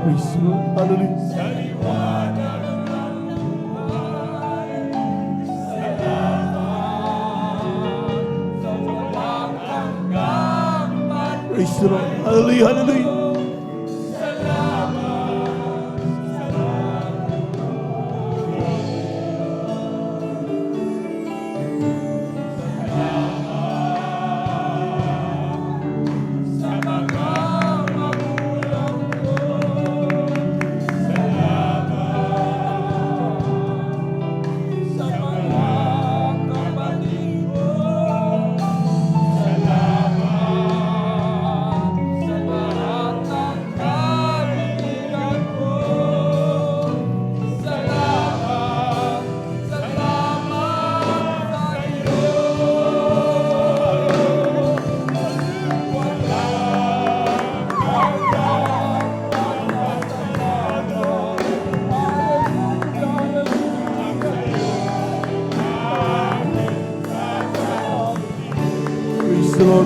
Praise the Lord. Hallelujah. Sa liwanag ng buhay, salamat sa walang hanggang Praise the Lord. Hallelujah. Hallelujah.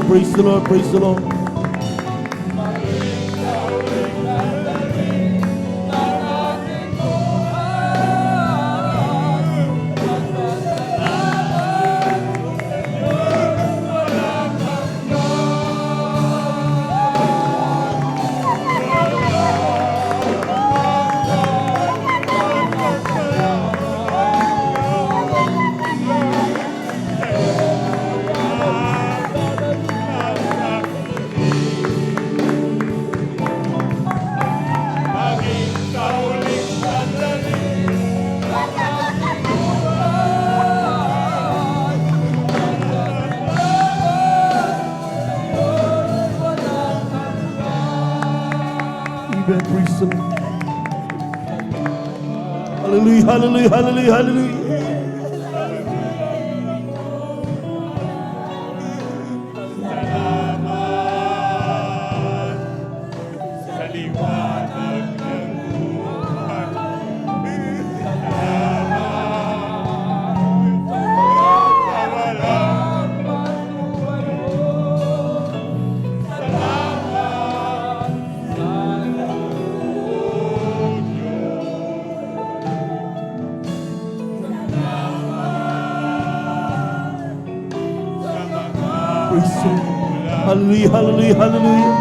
Praise the Lord. Praise the Lord. Amen. Praise the Lord. Hallelujah. Hallelujah. Hallelujah. Hallelujah. sa liwanag ng buhay. Praise the Lord. Hallelujah. Hallelujah. Hallelujah.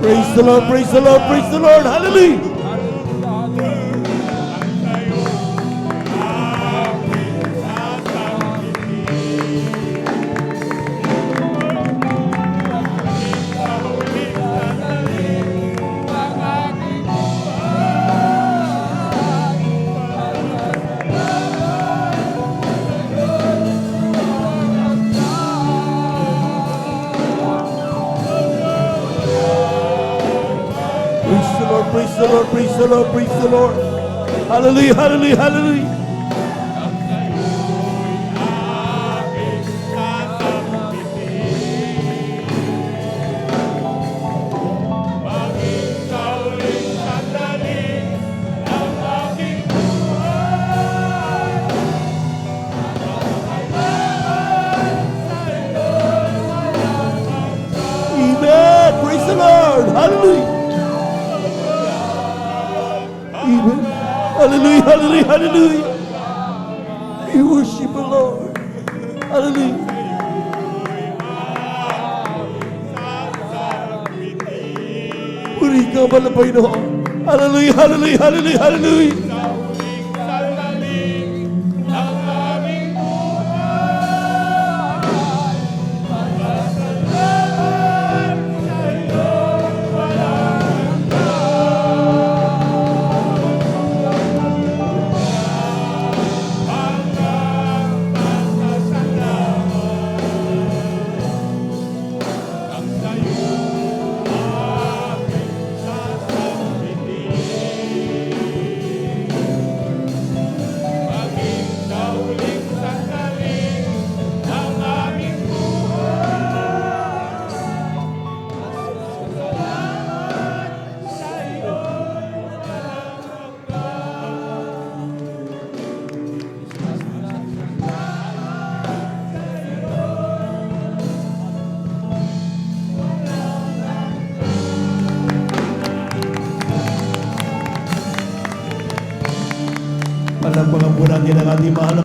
Praise the Lord, praise the Lord, praise the Lord. Hallelujah. Praise the Lord, praise the Lord, praise the Lord. Hallelujah, hallelujah, hallelujah. Amen. Praise the Lord. Hallelujah. Amen. Hallelujah, hallelujah, hallelujah. We worship the Lord. Hallelujah. Puri ka malapay no. Hallelujah, hallelujah, hallelujah, hallelujah. Palapakan po natin ang ating mahal na